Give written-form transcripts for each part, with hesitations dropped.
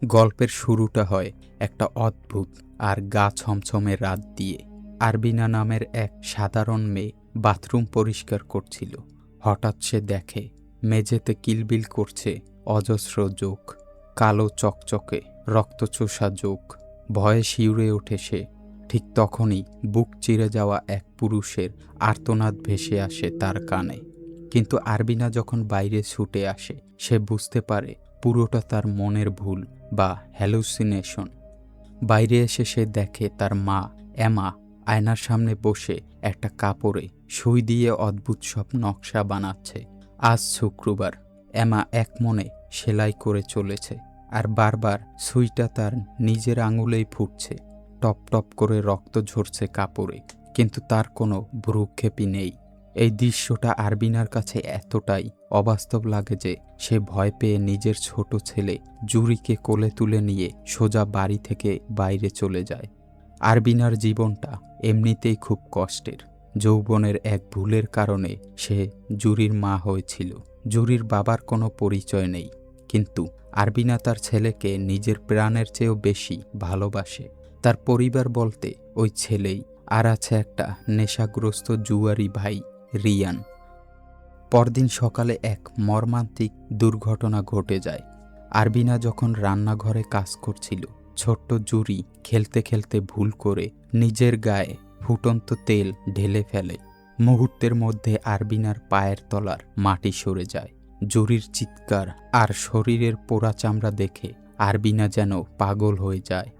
গল্পের শুরুটা হয় একটা অদ্ভুত আর গা ছমছমে রাত দিয়ে। আরবিনা নামের এক সাধারণ মেয়ে বাথরুম পরিষ্কার করছিল। হঠাৎ সে দেখে মেঝেতে কিলবিল করছে অজস্র জোক, কালো চকচকে রক্তচোষা জোক। ভয়ে শিউরে ওঠে সে। ঠিক তখনই বুক চিরে যাওয়া এক পুরুষের আর্তনাদ ভেসে আসে তার কানে। কিন্তু আরবিনা যখন বাইরে ছুটে আসে, সে বুঝতে পারে পুরোটা তার মনের ভুল বা হ্যালুসিনেশন। বাইরে এসে সে দেখে তার মা এমা আয়নার সামনে বসে একটা কাপড়ে সুই দিয়ে অদ্ভুত সব নকশা বানাচ্ছে। আজ শুক্রবার। এমা এক মনে সেলাই করে চলেছে, আর বারবার সুইটা তার নিজের আঙুলেই ফুটছে। টপ টপ করে রক্ত ঝরছে কাপড়ে, কিন্তু তার কোনো ভ্রুক্ষেপই নেই। এই দৃশ্যটা আরবিনার কাছে এতটাই অবাস্তব লাগে যে সে ভয় পেয়ে নিজের ছোট ছেলে জুরিকে কোলে তুলে নিয়ে সোজা বাড়ি থেকে বাইরে চলে যায়। আরবিনার জীবনটা এমনিতেই খুব কষ্টের। যৌবনের এক ভুলের কারণে সে জুরির মা হয়েছিল। জুরির বাবার কোনো পরিচয় নেই, কিন্তু আরবিনা তার ছেলেকে নিজের প্রাণের চেয়েও বেশি ভালোবাসে। তার পরিবার বলতে ওই ছেলেই, আর আছে একটা নেশাগ্রস্ত জুয়ারি ভাই রিয়ান। পরদিন সকালে এক মর্মান্তিক দুর্ঘটনা ঘটে যায়। আরবিনা যখন রান্নাঘরে কাজ করছিল, ছোট্ট জুরি খেলতে খেলতে ভুল করে নিজের গায়ে ফুটন্ত তেল ঢেলে ফেলে। মুহূর্তের মধ্যে আরবিনার পায়ের তলার মাটি সরে যায়। জুরির চিৎকার আর শরীরের পোড়া চামড়া দেখে আরবিনা যেন পাগল হয়ে যায়।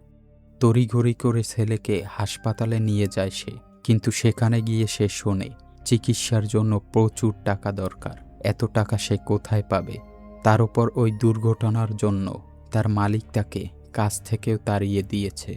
তড়িঘড়ি করে ছেলেকে হাসপাতালে নিয়ে যায় সে, কিন্তু সেখানে গিয়ে সে শোনে চিকিৎসার জন্য প্রচুর টাকা দরকার। এত টাকা সে কোথায় পাবে? তার উপর ওই দুর্ঘটনার জন্য তার মালিক তাকে কাজ থেকেও তাড়িয়ে দিয়েছে।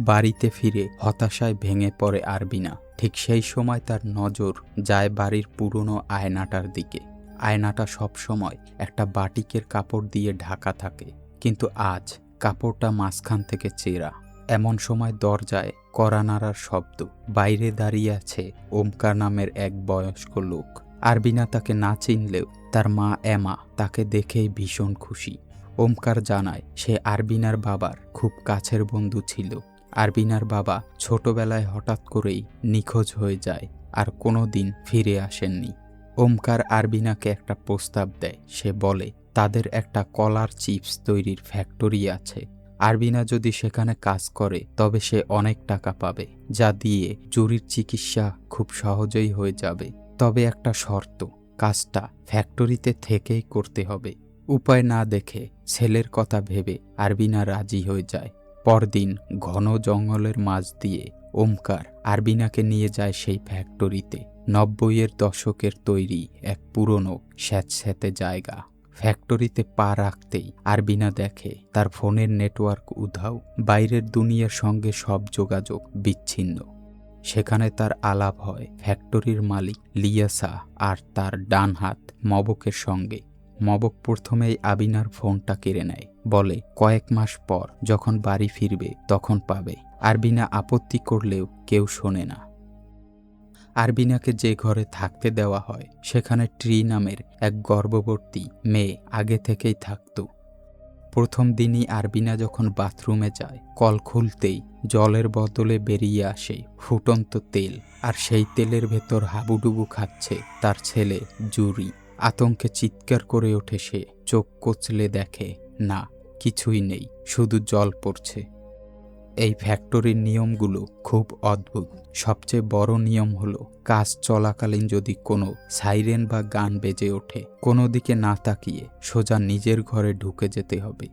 বাড়িতে ফিরে হতাশায় ভেঙে পড়ে আরবিনা। ঠিক সেই সময় তার নজর যায় বাড়ির পুরনো আয়নাটার দিকে। আয়নাটা সবসময় একটা বাটিকের কাপড় দিয়ে ঢাকা থাকে, কিন্তু আজ কাপড়টা মাঝখান থেকে চেরা। এমন সময় দরজায় কড়া নাড়ার শব্দ। বাইরে দাঁড়িয়ে আছে ওমকার নামের এক বয়স্ক লোক। আরবিনা তাকে না চিনলেও তার মা এমা তাকে দেখেই ভীষণ খুশি। ওমকার জানায় সে আরবিনার বাবার খুব কাছের বন্ধু ছিল। আরবিনার বাবা ছোটবেলায় হঠাৎ করেই নিখোঁজ হয়ে যায় আর কোনোদিন ফিরে আসেননি। ওমকার আরবিনাকে একটা প্রস্তাব দেয়। সে বলে তাদের একটা কলার চিপস তৈরির ফ্যাক্টরি আছে। আরবিনা যদি সেখানে কাজ করে তবে সে অনেক টাকা পাবে, যা দিয়ে জুরির চিকিৎসা খুব সহজেই হয়ে যাবে। তবে একটা শর্ত, কাজটা ফ্যাক্টরিতে থেকেই করতে হবে। উপায় না দেখে ছেলের কথা ভেবে আরবিনা রাজি হয়ে যায়। পরদিন ঘন জঙ্গলের মাঝ দিয়ে ওমকার আরবিনাকে নিয়ে যায় সেই ফ্যাক্টরিতে। 90-এর দশকের তৈরি এক পুরনো স্যাঁতস্যাঁতে জায়গা। ফ্যাক্টরিতে পা রাখতেই আরবিনা দেখে তার ফোনের নেটওয়ার্ক উধাও। বাইরের দুনিয়ার সঙ্গে সব যোগাযোগ বিচ্ছিন্ন। সেখানে তার আলাপ হয় ফ্যাক্টরির মালিক লিয়াসা আর তার ডান হাত মবকের সঙ্গে। মবক প্রথমেই আবিনার ফোনটা কেড়ে নেয়, বলে কয়েক মাস পর যখন বাড়ি ফিরবে তখন পাবে। আরবিনা আপত্তি করলেও কেউ শোনে না। আরবিনাকে যে ঘরে থাকতে দেওয়া হয় সেখানে ট্রি নামের এক গর্ভবতী মেয়ে আগে থেকেই থাকত। প্রথম দিনই আরবিনা যখন বাথরুমে যায়, কল খুলতেই জলের বদলে বেরিয়ে আসে ফুটন্ত তেল, আর সেই তেলের ভেতর হাবুডুবু খাচ্ছে তার ছেলে জুরি। আতঙ্কে চিৎকার করে ওঠে সে। চোখ কচলে দেখে, না, কিছুই নেই, শুধু জল পড়ছে। এই ফ্যাক্টরির নিয়মগুলো খুব অদ্ভুত। সবচেয়ে বড় নিয়ম হলো কাজ চলাকালীন যদি কোনো সাইরেন বা গান বেজে ওঠে, কোনো দিকে না তাকিয়ে সোজা নিজের ঘরে ঢুকে যেতে হবে।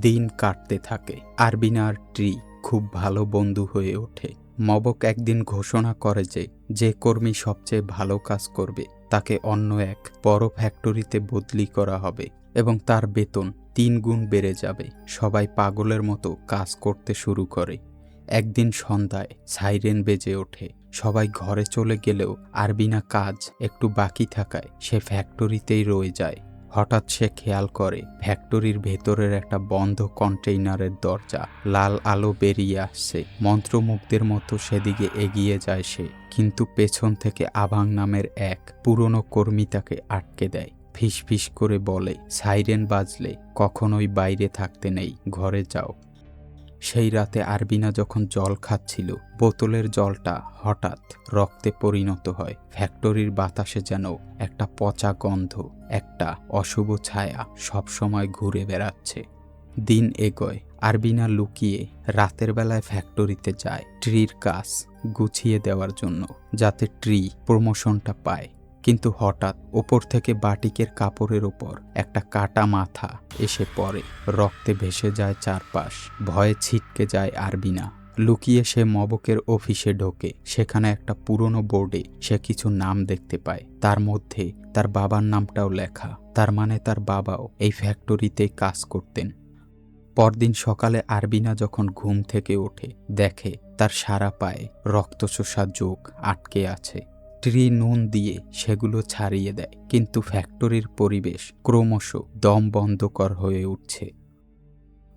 দিন কাটতে থাকে। আরবিনা আর ট্রি খুব ভালো বন্ধু হয়ে ওঠে। মবক একদিন ঘোষণা করে যে যে কর্মী সবচেয়ে ভালো কাজ করবে তাকে অন্য এক বড় ফ্যাক্টরিতে বদলি করা হবে এবং তার বেতন 3 গুণ বেড়ে যাবে। সবাই পাগলের মতো কাজ করতে শুরু করে। একদিন সন্ধ্যায় সাইরেন বেজে ওঠে। সবাই ঘরে চলে গেলেও আরবিনা কাজ একটু বাকি থাকায় সে ফ্যাক্টরিতেই রয়ে যায়। হঠাৎ সে খেয়াল করে ফ্যাক্টরির ভেতরের একটা বন্ধ কন্টেইনারের দরজা, লাল আলো বেরিয়ে আসছে। মন্ত্রমুগ্ধের মতো সেদিকে এগিয়ে যায় সে, কিন্তু পেছন থেকে আভাং নামের এক পুরনো কর্মী তাকে আটকে দেয়। ফিসফিস করে বলে, সাইরেন বাজলে কখনোই বাইরে থাকতে নেই, ঘরে যাও। সেই রাতে আরবিনা যখন জল খাচ্ছিল, বোতলের জলটা হঠাৎ রক্তে পরিণত হয়। ফ্যাক্টরির বাতাসে যেন একটা পচা গন্ধ, একটা অশুভ ছায়া সবসময় ঘুরে বেড়াচ্ছে। দিন এগোয়। আরবিনা লুকিয়ে রাতের বেলায় ফ্যাক্টরিতে যায় ট্রির কাজ গুছিয়ে দেওয়ার জন্য, যাতে ট্রি প্রমোশনটা পায়। কিন্তু হঠাৎ ওপর থেকে বাটিকের কাপড়ের ওপর একটা কাটা মাথা এসে পড়ে। রক্তে ভেসে যায় চারপাশ। ভয়ে ছিটকে যায় আরবিনা। লুকিয়ে সে মবকের অফিসে ঢোকে। সেখানে একটা পুরনো বোর্ডে সে কিছু নাম দেখতে পায়। তার মধ্যে তার বাবার নামটাও লেখা। তার মানে তার বাবাও এই ফ্যাক্টরিতে কাজ করতেন। পরদিন সকালে আরবিনা যখন ঘুম থেকে ওঠে, দেখে তার সারা পায়ে রক্তচোষা যোগ আটকে আছে। ট্রি নুন দিয়ে সেগুলো ছাড়িয়ে দেয়, কিন্তু ফ্যাক্টরির পরিবেশ ক্রমশ দম বন্ধকর হয়ে উঠছে।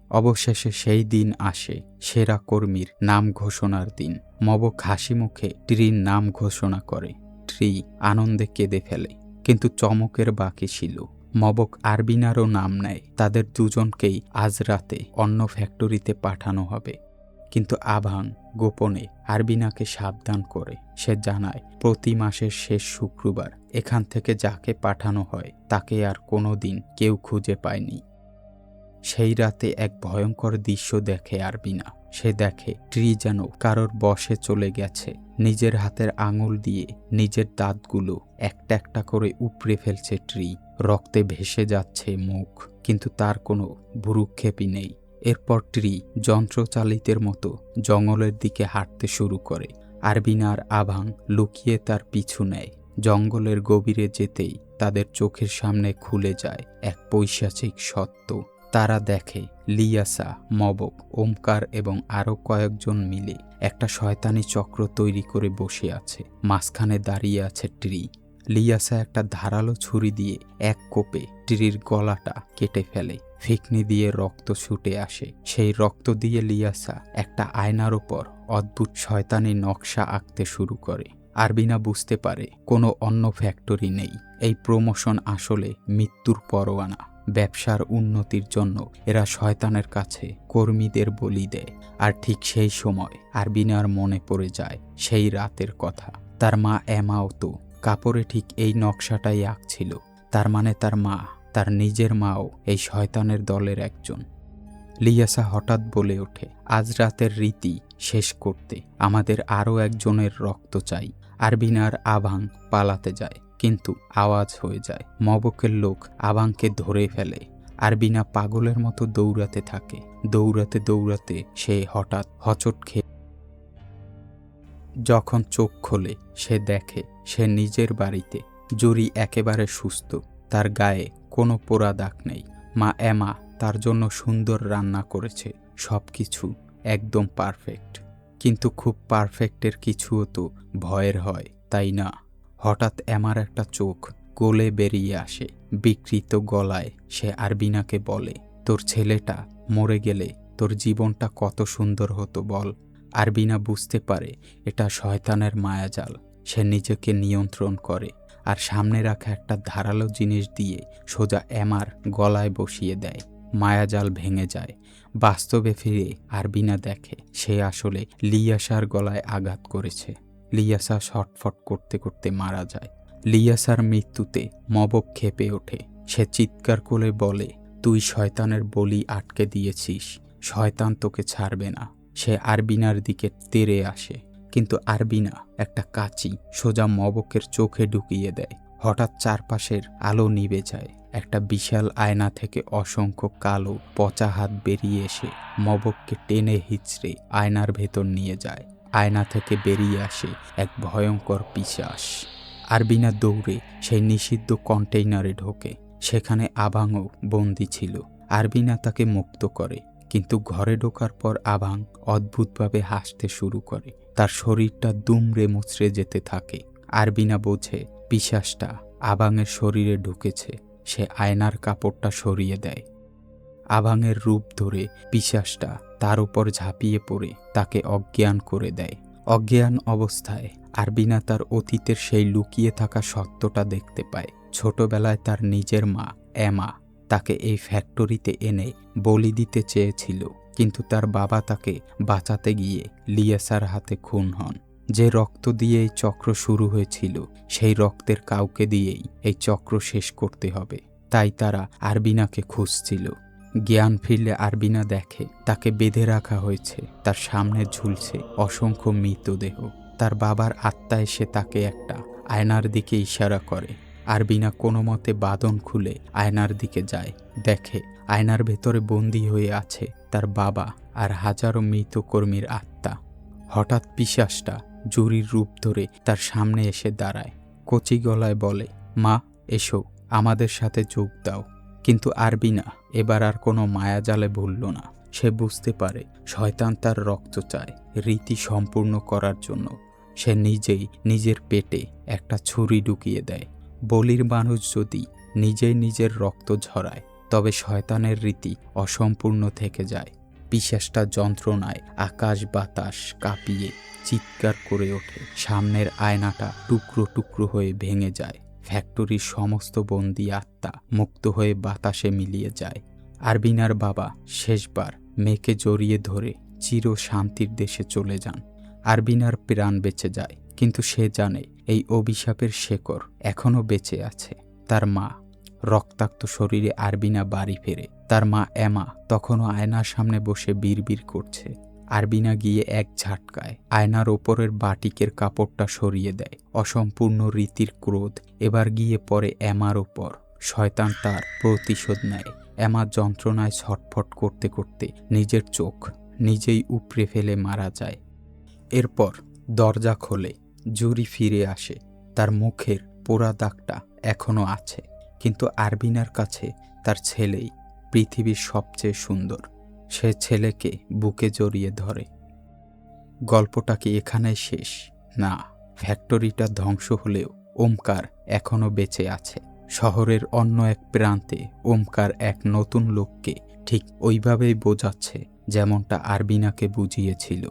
অবশেষে সেই দিন আসে, সেরা কর্মীর নাম ঘোষণার দিন। মবক হাসি মুখে ট্রির নাম ঘোষণা করে। ট্রি আনন্দে কেঁদে ফেলে। কিন্তু চমকের বাকি ছিল, মবক আরবিনারও নাম নেয়। তাদের দুজনকেই আজ রাতে অন্য ফ্যাক্টরিতে পাঠানো হবে। কিন্তু আভাং গোপনে আরবিনাকে সাবধান করে। সে জানায়, প্রতি মাসের শেষ শুক্রবার এখান থেকে যাকে পাঠানো হয় তাকে আর কোনোদিন কেউ খুঁজে পায়নি। সেই রাতে এক ভয়ঙ্কর দৃশ্য দেখে আরবিনা। সে দেখে ট্রি যেন কারোর বশে চলে গেছে। নিজের হাতের আঙুল দিয়ে নিজের দাঁতগুলো একটা একটা করে উপড়ে ফেলছে ট্রি। রক্তে ভেসে যাচ্ছে মুখ, কিন্তু তার কোনো ভ্রুক্ষেপই নেই। এরপর ট্রি যন্ত্রচালিতের মতো জঙ্গলের দিকে হাঁটতে শুরু করে। আরবিনা আর আভাং লুকিয়ে তার পিছু নেয়। জঙ্গলের গভীরে যেতেই তাদের চোখের সামনে খুলে যায় এক পৈশাচিক সত্য। তারা দেখে লিয়াসা, মবক, ওমকার এবং আরও কয়েকজন মিলে একটা শয়তানি চক্র তৈরি করে বসে আছে। মাঝখানে দাঁড়িয়ে আছে ট্রি। লিয়াসা একটা ধারালো ছুরি দিয়ে এক কোপে ট্রির গলাটা কেটে ফেলে। ফিকনি দিয়ে রক্ত ছুটে আসে। সেই রক্ত দিয়ে লিয়াসা একটা আয়নার ওপর অদ্ভুত শয়তানি নকশা আঁকতে শুরু করে। আরবিনা বুঝতে পারে কোনো অন্য ফ্যাক্টরি নেই। এই প্রমোশন আসলে মৃত্যুর পরোয়ানা। ব্যবসার উন্নতির জন্য এরা শয়তানের কাছে কর্মীদের বলি দেয়। আর ঠিক সেই সময় আরবিনার মনে পড়ে যায় সেই রাতের কথা। তার মা এমাও তো কাপড়ে ঠিক এই নকশাটাই আঁকছিল। তার মানে তার মা, তার নিজের মাও এই শয়তানের দলের একজন। লিয়াসা হঠাৎ বলে ওঠে, আজ রাতের রীতি শেষ করতে আমাদের আরও একজনের রক্ত চাই। আরবিনার আভাং পালাতে যায়, কিন্তু আওয়াজ হয়ে যায়। মবকের লোক আভাংকে ধরে ফেলে। আরবিনা পাগলের মতো দৌড়াতে থাকে। দৌড়াতে দৌড়াতে সে হঠাৎ হচট খেয়ে যখন চোখ খোলে, সে দেখে সে নিজের বাড়িতে। জুরি একেবারে সুস্থ, তার গায়ে কোনো পোড়া দাগ নেই। মা এমা তার জন্য সুন্দর রান্না করেছে। সব কিছু একদম পারফেক্ট। কিন্তু খুব পারফেক্টের কিছুও তো ভয়ের হয়, তাই না? হঠাৎ এমার একটা চোখ গলে বেরিয়ে আসে। বিকৃত গলায় সে আরবিনাকে বলে, তোর ছেলেটা মরে গেলে তোর জীবনটা কত সুন্দর হতো বল। আরবিনা বুঝতে পারে এটা শয়তানের মায়াজাল। সে নিজেকে নিয়ন্ত্রণ করে আর সামনে রাখা একটা ধারালো জিনিস দিয়ে সোজা এমার গলায় বসিয়ে দেয়। মায়াজাল ভেঙে যায়। বাস্তবে ফিরে আরবিনা দেখে সে আসলে লিয়াসার গলায় আঘাত করেছে। লিয়াসা ছটফট করতে করতে মারা যায়। লিয়াসার মৃত্যুতে মবক ক্ষেপে ওঠে। সে চিৎকার করে বলে, তুই শয়তানের বলি আটকে দিয়েছিস, শয়তান তোকে ছাড়বে না। সে আরবিনার দিকে তেড়ে আসে, কিন্তু আরবিনা একটা কাঁচি সোজা মবকের চোখে ঢুকিয়ে দেয়। হঠাৎ চারপাশের আলো নিভে যায়। একটা বিশাল আয়না থেকে অসংখ্য কালো পচা হাত বেরিয়ে এসে মবককে টেনে হিচড়ে আয়নার ভেতর নিয়ে যায়। আয়না থেকে বেরিয়ে আসে এক ভয়ঙ্কর পিশাচ। আরবিনা দৌড়ে সেই নিষিদ্ধ কন্টেইনারে ঢোকে। সেখানে আভাংও বন্দী ছিল। আরবিনা তাকে মুক্ত করে, কিন্তু ঘরে ঢোকার পর আভাং অদ্ভুতভাবে হাসতে শুরু করে। তার শরীরটা দুমড়ে মুচড়ে যেতে থাকে। আরবিনা বোঝে পিশাচটা আভাংয়ের শরীরে ঢুকেছে। সে আয়নার কাপড়টা সরিয়ে দেয়। আভাংয়ের রূপ ধরে পিশাচটা তার উপর ঝাঁপিয়ে পড়ে তাকে অজ্ঞান করে দেয়। অজ্ঞান অবস্থায় আরবিনা তার অতীতের সেই লুকিয়ে থাকা সত্যটা দেখতে পায়। ছোটবেলায় তার নিজের মা এমা তাকে এই ফ্যাক্টরিতে এনে বলি দিতে চেয়েছিল, কিন্তু তার বাবা তাকে বাঁচাতে গিয়ে লিয়াসার হাতে খুন হন। যে রক্ত দিয়ে এই চক্র শুরু হয়েছিল, সেই রক্তের কাউকে দিয়েই এই চক্র শেষ করতে হবে। তাই তারা আরবিনাকে খুঁজছিল। জ্ঞান ফিরলে আরবিনা দেখে তাকে বেঁধে রাখা হয়েছে, তার সামনে ঝুলছে অসংখ্য মৃতদেহ। তার বাবার আত্মা এসে তাকে একটা আয়নার দিকে ইশারা করে। আরবিনা কোনো মতে বাঁধন খুলে আয়নার দিকে যায়, দেখে আয়নার ভেতরে বন্দী হয়ে আছে তার বাবা আর হাজারো মৃত কর্মীর আত্মা। হঠাৎ পিশাচটা জুরির রূপ ধরে তার সামনে এসে দাঁড়ায়, কচি গলায় বলে, মা এসো, আমাদের সাথে যোগ দাও। কিন্তু আরবিনা এবার আর কোনো মায়াজালে ভুলল না। সে বুঝতে পারে শয়তান তার রক্ত চায় রীতি সম্পূর্ণ করার জন্য। সে নিজেই নিজের পেটে একটা ছুরি ঢুকিয়ে দেয়। বলির মানুষ যদি নিজেই নিজের রক্ত ঝরায়, তবে শয়তানের রীতি অসম্পূর্ণ থেকে যায়। পিশাচটা যন্ত্রণায় আকাশ বাতাস কাঁপিয়ে চিৎকার করে ওঠে। সামনের আয়নাটা টুকরো টুকরো হয়ে ভেঙে যায়। ফ্যাক্টরির সমস্ত বন্দী আত্মা মুক্ত হয়ে বাতাসে মিলিয়ে যায়। আরবিনার বাবা শেষবার মেয়েকে জড়িয়ে ধরে চির শান্তির দেশে চলে যান। আরবিনার প্রাণ বেঁচে যায়, কিন্তু সে জানে এই অভিশাপের শেকড় এখনও বেঁচে আছে। তার মা রক্তাক্ত শরীরে আরবিনা বাড়ি ফেরে। তার মা এমা তখনও আয়নার সামনে বসে বিড়বিড় করছে। আরবিনা গিয়ে এক ঝাটকায় আয়নার ওপরের বাটিকের কাপড়টা সরিয়ে দেয়। অসম্পূর্ণ রীতির ক্রোধ এবার গিয়ে পড়ে এমার ওপর। শয়তান তার প্রতিশোধ নেয়। এমা যন্ত্রণায় ছটফট করতে করতে নিজের চোখ নিজেই উপড়ে ফেলে মারা যায়। এরপর দরজা খোলে, জুরি ফিরে আসে। তার মুখের পোড়া দাগটা এখনও আছে, কিন্তু আরবিনার কাছে তার ছেলেই পৃথিবীর সবচেয়ে সুন্দর। সে ছেলেকে বুকে জড়িয়ে ধরে। গল্পটা কি এখানেই শেষ? না, ফ্যাক্টরিটা ধ্বংস হলেও ওমকার এখনও বেঁচে আছে। শহরের অন্য এক প্রান্তে ওমকার এক নতুন লোককে ঠিক ওইভাবেই বোঝাচ্ছে যেমনটা আরবিনাকে বুঝিয়েছিল।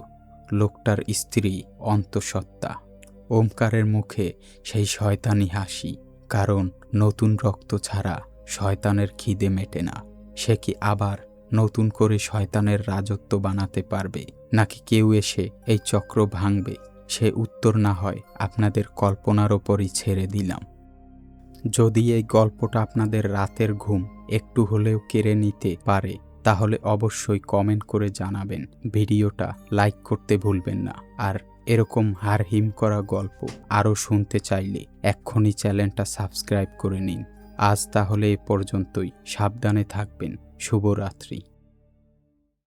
লোকটার স্ত্রী অন্তঃসত্ত্বা। ওমকারের মুখে সেই শয়তানি হাসি, কারণ নতুন রক্ত ছাড়া শয়তানের খিদে মেটে না। সে কি আবার নতুন করে শয়তানের রাজত্ব বানাতে পারবে, নাকি কেউ এসে এই চক্র ভাঙবে? সে উত্তর না হয় আপনাদের কল্পনার ওপরই ছেড়ে দিলাম। যদি এই গল্পটা আপনাদের রাতের ঘুম একটু হলেও কেড়ে নিতে পারে, তাহলে অবশ্যই কমেন্ট করে জানাবেন। ভিডিওটা লাইক করতে ভুলবেন না। আর এরকম হাড়হিম করা গল্প আরও শুনতে চাইলে এক্ষুনি চ্যানেলটা সাবস্ক্রাইব করে নিন। আজ তাহলে এ পর্যন্তই। সাবধানে থাকবেন। শুভরাত্রি।